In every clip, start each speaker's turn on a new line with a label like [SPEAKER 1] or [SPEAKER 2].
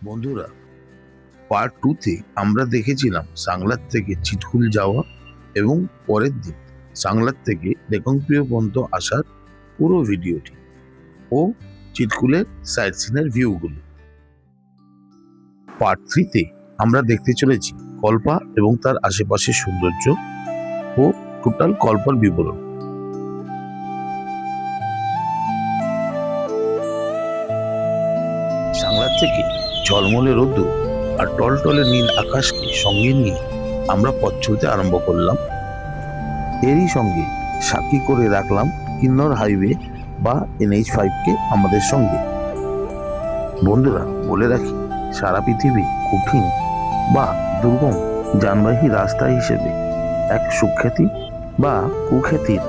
[SPEAKER 1] বন্ধুরা, পার্ট 2-তে আমরা দেখেছিলাম সাংলার থেকে চিটকুল যাওয়া এবং পরের দিন সাংলার থেকে রেকংপিও পর্যন্ত আসার পুরো ভিডিওটি ও চিটকুলের সাইট সিনের ভিউগুলো। পার্ট 3-তে আমরা দেখতে চলেছি কল্পা এবং তার আশেপাশের সৌন্দর্য ও টোটাল কল্পার বিবরণ। সাংলার থেকে ঝলমলে রোদ্দুর আর টলটলে নীল আকাশকে সঙ্গে নিয়ে আমরা পথ চলতে আরম্ভ করলাম। এরই সঙ্গে সাক্ষী করে রাখলাম কিন্নর হাইওয়ে বা NH5-কে আমাদের সঙ্গে। বন্ধুরা, বলে রাখি, সারা পৃথিবী কঠিন বা দুর্গম যানবাহী রাস্তা হিসেবে এক সুখ্যাতি বা কুখ্যাতির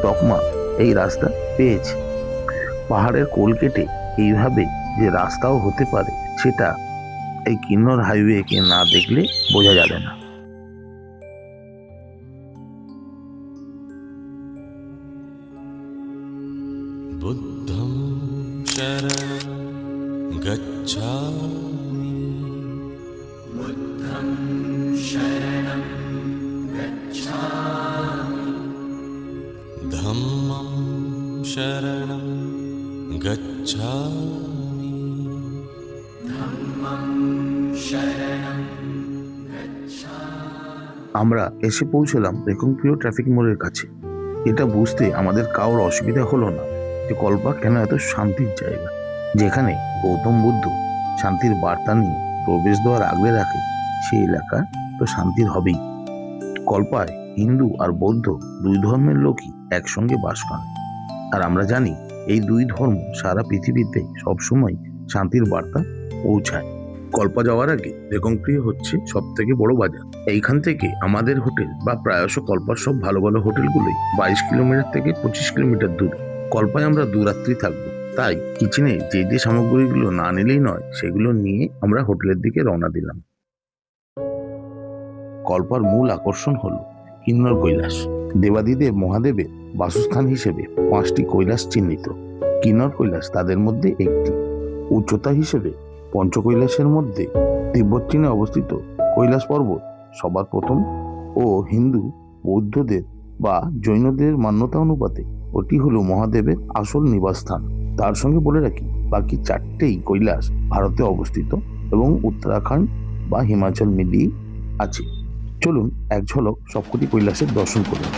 [SPEAKER 1] তকমা এই রাস্তা পেয়েছে। পাহাড়ের কোল কেটে এইভাবে যে রাস্তাও হতে পারে সেটা এই কিন্নর হাইওয়েকে না দেখলে বোঝা যাবে না।
[SPEAKER 2] বুদ্ধং শরণং গচ্ছামি বুদ্ধং শরণং গচ্ছামি ধম্মং শরণং গচ্ছামি ধম্মং শরণং গচ্ছামি।
[SPEAKER 1] আমরা এসে পৌঁছলাম রেকংপিও ট্রাফিক মোড়ের কাছে। এটা বুঝতে আমাদের কারোর অসুবিধা হলো না যে কল্পা কেন এত শান্তির জায়গা, যেখানে গৌতম বুদ্ধ শান্তির বার্তা নিয়ে প্রবেশদ্বার আগলে রাখে। সেই এলাকা তো শান্তির হবেই। কল্পায় হিন্দু আর বৌদ্ধ দুই ধর্মের লোকই একসঙ্গে বাস করে, আর আমরা জানি এই দুই ধর্ম সারা পৃথিবীতে সবসময় শান্তির বার্তা পৌঁছায়। কল্পা যাওয়ার আগে রেকংপিও হচ্ছে সব থেকে বড় বাজার। এইখান থেকে আমাদের হোটেল বা প্রায়শ কল্পার সব ভালো ভালো হোটেলগুলোই 22 কিলোমিটার থেকে 25 কিলোমিটার দূরে। কল্পায় আমরা 2 রাত্রি থাকবো, তাই কিচেনে যে যে সামগ্রীগুলো না নিলেই নয় সেগুলো নিয়ে আমরা হোটেলের দিকে রওনা দিলাম। কল্পার মূল আকর্ষণ হলো কিন্নর কৈলাস। দেবাদিদেব মহাদেবের বাসস্থান হিসেবে 5টি কৈলাস চিহ্নিত। কিন্নর কৈলাস তাদের মধ্যে একটি। উচ্চতা হিসেবে পঞ্চকৈলাসের মধ্যে তিব্বত চীনে অবস্থিত কৈলাস পর্বত সবার প্রথম ও হিন্দু, বৌদ্ধদের বা জৈনদের মান্যতা অনুপাতে ওটি হলো মহাদেবের আসল নিবাসস্থান। তার সঙ্গে বলে রাখি, বাকি 4টেই কৈলাস ভারতে অবস্থিত এবং উত্তরাখণ্ড বা হিমাচল মিলিয়ে আছে। চলুন এক ঝলক সবকটি কৈলাসের দর্শন করুন।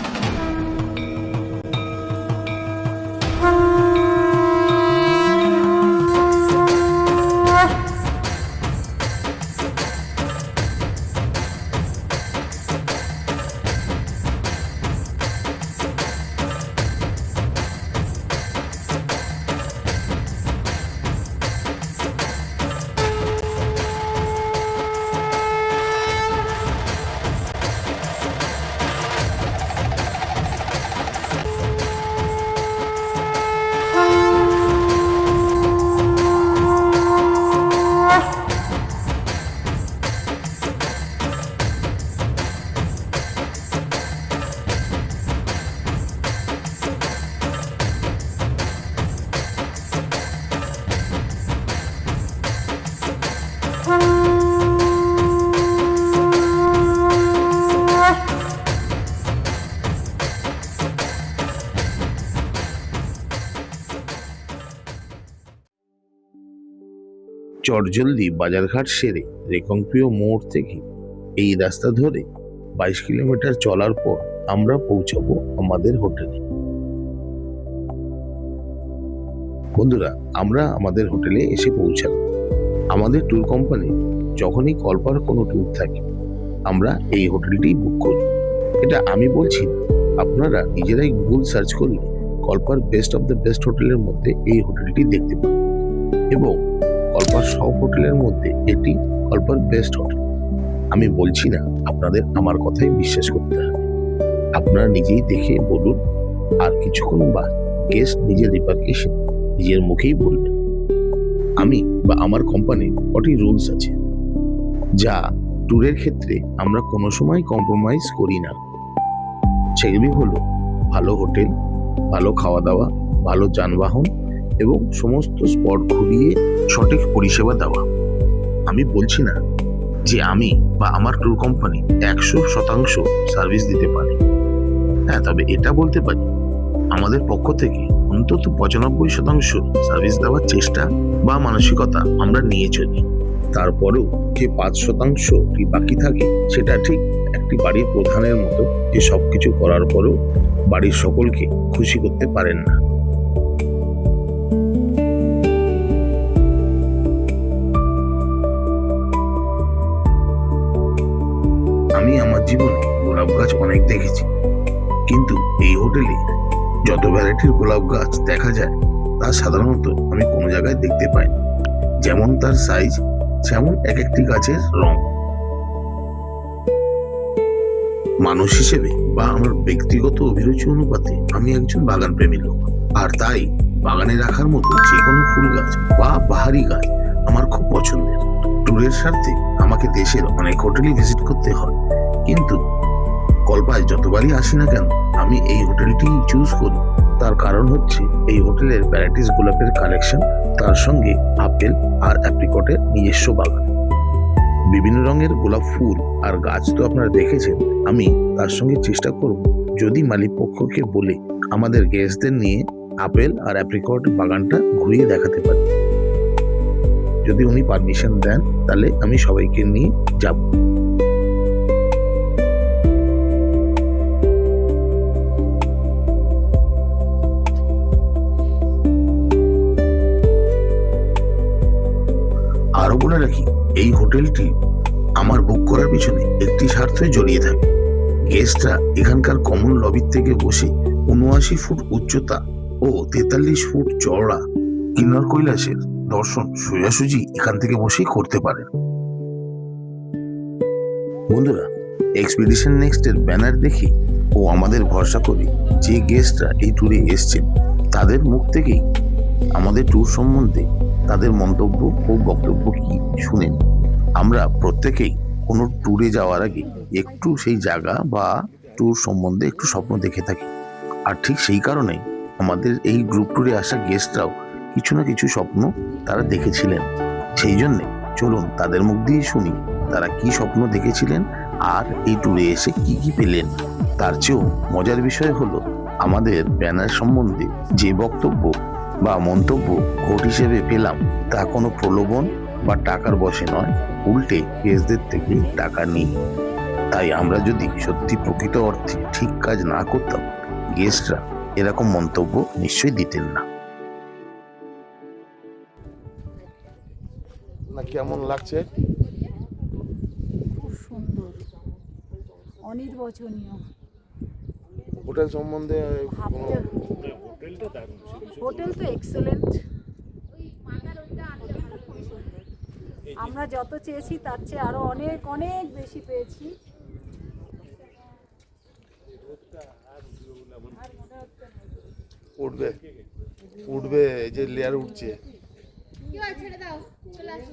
[SPEAKER 1] চটজলদি বাজারঘাট সেরে রেকংপিও মোড় থেকে এই রাস্তা ধরে 22 কিলোমিটার চলার পর আমরা পৌঁছাবো আমাদের হোটেলে। বন্ধুরা, আমরা আমাদের হোটেলে এসে পৌঁছালাম। আমাদের ট্যুর কোম্পানি যখনই কল্পার কোনো ট্যুর থাকে আমরা এই হোটেলটি বুক করি। এটা আমি বলছি না, আপনারা নিজেরাই গুগল সার্চ করলে কল্পার বেস্ট অফ দ্য বেস্ট হোটেলের মধ্যে এই হোটেলটি দেখতে পাবেন এবং কল্পার সব হোটেলের মধ্যে এটি কল্পার বেস্ট হোটেল। আমি বলছি না, আপনাদের আমার কথাই বিশ্বাস করতে হবে। আপনারা নিজেই দেখে বলুন, আর কিছুক্ষণ বাদ গেস্ট নিজের রিপার্কেশন নিজের মুখেই বলবেন। আমি বা আমার কোম্পানির কটি রুলস আছে যা ট্যুরের ক্ষেত্রে আমরা কোনো সময় কম্প্রোমাইজ করি না। সেগুলি হলো ভালো হোটেল, ভালো খাওয়া দাওয়া, ভালো যানবাহন এবং সমস্ত স্পট ঘুরিয়ে সঠিক পরিষেবা দেওয়া। আমি বলছি না যে আমি বা আমার ট্যুর কোম্পানি 100% সার্ভিস দিতে পারি। হ্যাঁ, তবে এটা বলতে পারি আমাদের পক্ষ থেকে অন্তত 95% সার্ভিস দেওয়ার চেষ্টা বা মানসিকতা আমরা নিয়ে চলি। তারপরেও যে 5% কি বাকি থাকে, সেটা ঠিক একটি বাড়ির প্রধানের মতো, যে সবকিছু করার পরেও বাড়ির সকলকে খুশি করতে পারেন না। আমি আমার জীবনে গোলাপ গাছ অনেক দেখেছি, কিন্তু এই হোটেলে যত ভ্যারাইটির গোলাপ গাছ দেখা যায় তা সাধারণত আমি কোনো জায়গায় দেখতে পাই না। যেমন তার সাইজ, যেমন এক একটি গাছের রং। মানুষ হিসেবে বা আমার ব্যক্তিগত অভিরুচি অনুপাতে আমি একজন বাগান প্রেমী লোক, আর তাই বাগানে রাখার মতো যে কোনো ফুল গাছ বা বাহারি গাছ আমার খুব পছন্দের। ট্যুরের স্বার্থে আমাকে দেশের অনেক হোটেলই ভিজিট করতে হয়, কিন্তু কল্পায় যতবারই আসি না কেন আমি এই হোটেলটি চুজ করি। তার কারণ হচ্ছে এই হোটেলের ভ্যারাইটিস গোলাপের কালেকশন, তার সঙ্গে আপেল আর অ্যাপ্রিকটের নিজস্ব বাগান। বিভিন্ন রঙের গোলাপ ফুল আর গাছ তো আপনারা দেখেছেন। আমি তার সঙ্গে চেষ্টা করব যদি মালিক পক্ষকে বলে আমাদের গেস্টদের নিয়ে আপেল আর অ্যাপ্রিকট বাগানটা ঘুরিয়ে দেখাতে পারি। যদি উনি পারমিশন দেন তাহলে আমি সবাইকে নিয়ে যাব। আরো বলে রাখি, এই হোটেলটি আমার বুক করার পিছনে একটি স্বার্থই জড়িয়ে থাকে। গেস্টরা এখানকার কমন লবির থেকে বসে 79 ফুট উচ্চতা ও 43 ফুট চওড়া কিন্নর কৈলাসের দর্শন সোজাসুজি এখান থেকে বসেই করতে পারেন। বন্ধুরা, এক্সপিডিশন নেক্সট এর ব্যানার দেখে ও আমাদের ভরসা করে যে গেস্টরা এই ট্যুরে এসছেন তাদের মুখ থেকেই আমাদের ট্যুর সম্বন্ধে তাদের মন্তব্য ও বক্তব্য কি শুনেন। আমরা প্রত্যেকেই কোনো ট্যুরে যাওয়ার আগে একটু সেই জায়গা বা ট্যুর সম্বন্ধে একটু স্বপ্ন দেখে থাকি, আর ঠিক সেই কারণেই আমাদের এই গ্রুপ ট্যুরে আসা গেস্টরাও কিছু না কিছু স্বপ্ন তারা দেখেছিলেন। সেই জন্যে চলুন তাদের মুখ দিয়ে শুনি তারা কি স্বপ্ন দেখেছিলেন আর এই ট্যুরে এসে কি কি পেলেন। তার চেয়েও মজার বিষয় হলো আমাদের ব্যানার সম্বন্ধে যে বক্তব্য বা মন্তব্য ভোট হিসেবে পেলাম তা কোনো প্রলোভন বা টাকার বশে নয়, উল্টে গেস্টদের থেকে টাকা নিই। তাই আমরা যদি সত্যি প্রকৃত অর্থে ঠিক কাজ না করতাম, গেস্টরা এরকম মন্তব্য নিশ্চয়ই দিতেন না।
[SPEAKER 3] না, কেমন লাগছে?
[SPEAKER 4] খুব সুন্দর, অনির্বচনীয়।
[SPEAKER 3] হোটেল সম্বন্ধে
[SPEAKER 4] হোটেল তো এক্সেলেন্ট। আমরা যত চেয়েছি তার চেয়ে আরো অনেক অনেক বেশি পেয়েছি।
[SPEAKER 3] উঠবে উঠবে, এই যে লেয়ার উঠছে।
[SPEAKER 5] কি হয়, ছেড়ে দাও, চলে আসো,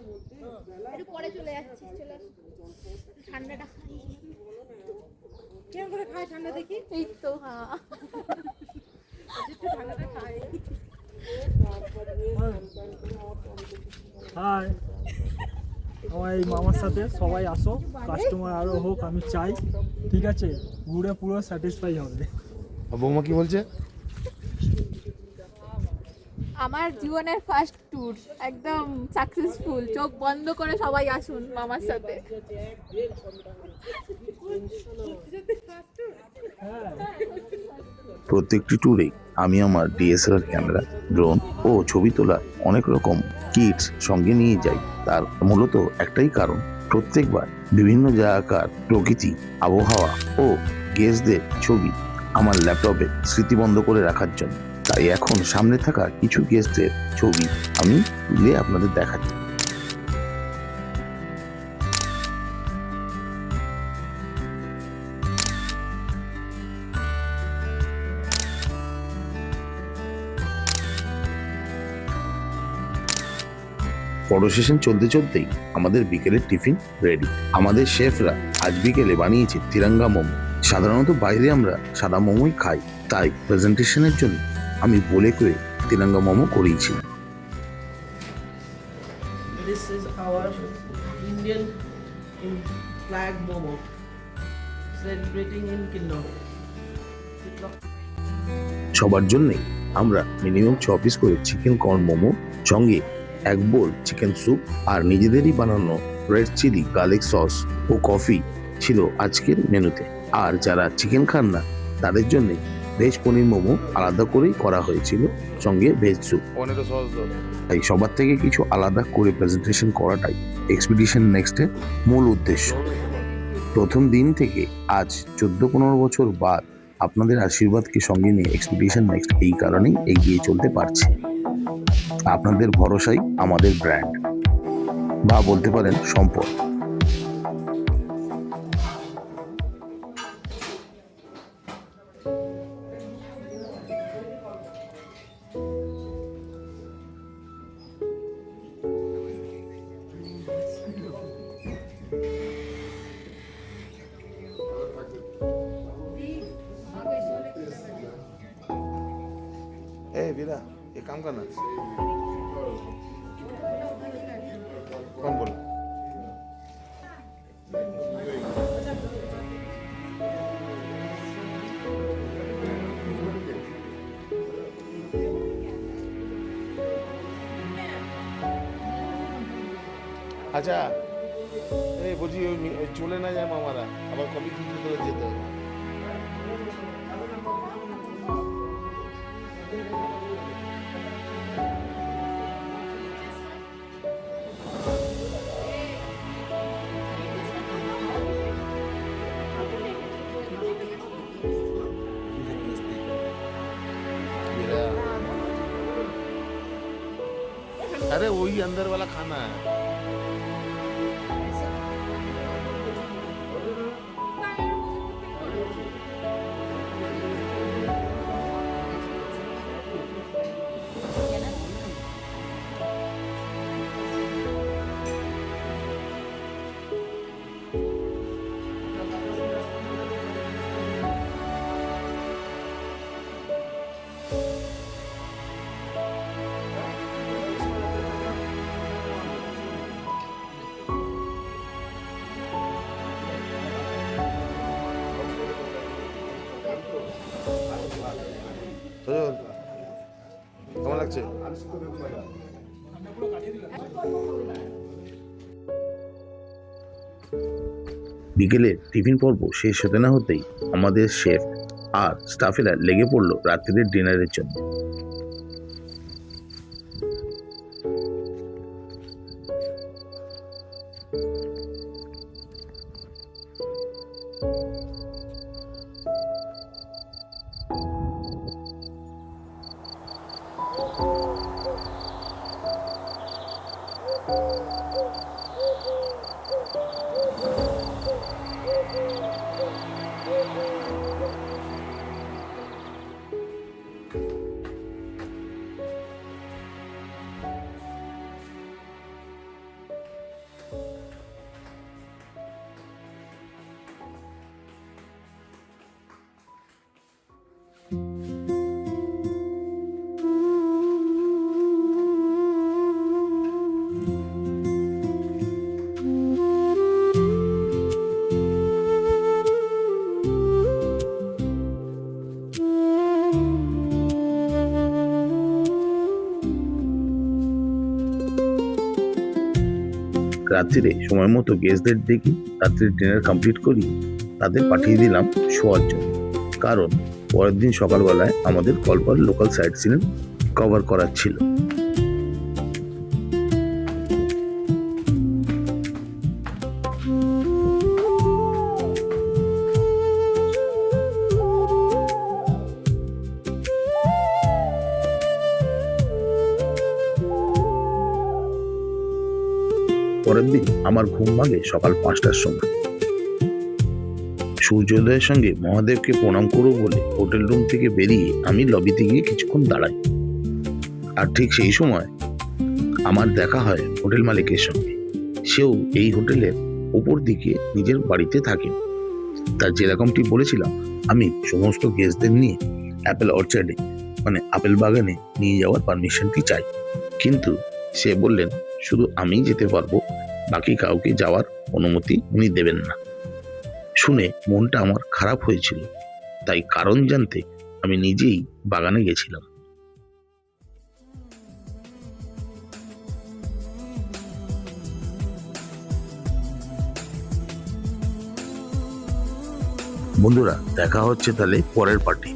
[SPEAKER 5] একটু পরে চলে যাচ্ছি, চলে আসো, ঠান্ডাটা খাই।
[SPEAKER 4] কেমন করে খায় ঠান্ডা দেখি?
[SPEAKER 5] এই তো, হ্যাঁ,
[SPEAKER 4] একটু ঠান্ডাটা খাই।
[SPEAKER 6] হাই, আমার এই মামার সাথে সবাই আসো, কাস্টমার আরো হোক আমি চাই, ঠিক আছে? ঘুরে পুরো স্যাটিসফাই হবে।
[SPEAKER 3] বৌমা কি বলছে?
[SPEAKER 5] আমার জীবনের ফার্স্ট ট্যুর একদম সাকসেসফুল। চোখ বন্ধ করে সবাই আসুন মামার সাথে।
[SPEAKER 1] প্রত্যেকটি ট্যুরে আমি আমার ডিএসএলআর ক্যামেরা, ড্রোন ও ছবি তোলার অনেক রকম কিটস সঙ্গে নিয়ে যাই। তার মূলত একটাই কারণ, প্রত্যেকবার বিভিন্ন জায়গাকার প্রকৃতি, আবহাওয়া ও গেস্টদের ছবি আমার ল্যাপটপে স্মৃতিবন্ধ করে রাখার জন্য। তাই এখন সামনে থাকা কিছু গেস্টের ছবি আমি তুলে আপনাদের দেখাচ্ছি। ফটো সেশন চলতে চলতেই আমাদের বিকেলের টিফিন রেডি। আমাদের শেফরা আজ বিকেলে বানিয়েছে তিরঙ্গা মোমো। সাধারণত বাইরে আমরা সাদা মোমোই খাই, তাই প্রেজেন্টেশনের জন্য আমি বলে করে তিরঙ্গা মোমো করিয়েছিলাম।
[SPEAKER 7] This is our Indian flag momo, celebrating in Kinnaur.
[SPEAKER 1] সবার জন্যে আমরা মিনিমাম 6 পিস করে চিকেন কর্ন মোমো, সঙ্গে 1 বোল চিকেন স্যুপ আর নিজেদেরই বানানো রেড চিলি গার্লিক সস ও কফি ছিল আজকের মেনুতে। আর যারা চিকেন খান না তাদের জন্য ভেজ পনির মোমো আলাদা করেই করা হয়েছিল, সঙ্গে ভেজ স্যুপ।
[SPEAKER 3] পনেরো সস দাও।
[SPEAKER 1] তাই সবার থেকে কিছু আলাদা করে প্রেজেন্টেশন করাটাই এক্সপিডিশন নেক্সটের মূল উদ্দেশ্য। প্রথম দিন থেকে আজ 14-15 বছর বাদ আপনাদের আশীর্বাদকে সঙ্গে নিয়ে এক্সপিডিশন নেক্সট এই কারণেই এগিয়ে চলতে পারছে। আপনাদের ভরসাই আমাদের ব্র্যান্ড, বা বলতে পারেন সম্পদ।
[SPEAKER 3] ए वीरा ये काम करना। कौन बोला? আচ্ছা এই বলছি ওই চলে না যায় মামারা, আবার কবি তুলতে তোলে যেতে হবে। अरे वही अंदर वाला खाना है। কেমন লাগছে?
[SPEAKER 1] বিকেলে টিফিন পর্ব শেষ হতে না হতেই আমাদের শেফ আর স্টাফেরা লেগে পড়লো রাত্রির ডিনারের জন্য। রাত্রিরে সময় মতো গেস্টদের দেখি রাত্রির ডিনার কমপ্লিট করি, তাদের পাঠিয়ে দিলাম শোয়ার জন্য। কারণ পরের দিন সকালবেলায় আমাদের কলপার লোকাল সাইট সিন কভার করার ছিল। পরের দিন আমার ঘুম ভাঙে সকাল 5টার সময়। সূর্যোদয়ের সঙ্গে মহাদেবকে প্রণাম করব বলে হোটেল রুম থেকে বেরিয়ে আমি লবিতে গিয়ে কিছুক্ষণ দাঁড়াই। আর ঠিক সেই সময় আমার দেখা হয় হোটেল মালিকের সঙ্গে। সেও এই হোটেলের ওপর দিকে নিজের বাড়িতে থাকেন। তার যেরকমটি বলেছিলাম, আমি সমস্ত গেস্টদের নিয়ে অ্যাপেল অর্চার্ডে মানে আপেল বাগানে নিয়ে যাওয়ার পারমিশনটি চাই। কিন্তু সে বললেন শুধু আমিই যেতে পারবো, বাকি কাউকে যাওয়ার অনুমতি উনি দেবেন না। শুনে মনটা আমার খারাপ হয়েছিল, তাই কারণ জানতে আমি নিজেই বাগানে গেছিলাম। বন্ধুরা, দেখা হচ্ছে তাহলে পরের পার্টি।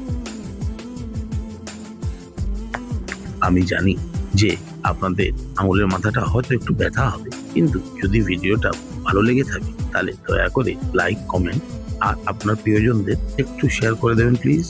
[SPEAKER 1] আমি জানি যে আপনাদের আঙুলের মাথাটা হয়তো একটু ব্যথা হবে, কিন্তু যদি ভিডিওটা ভালো লেগে থাকে তাহলে দয়া করে লাইক, কমেন্ট আর আপনার প্রিয়জনদের একটু শেয়ার করে দেবেন প্লিজ।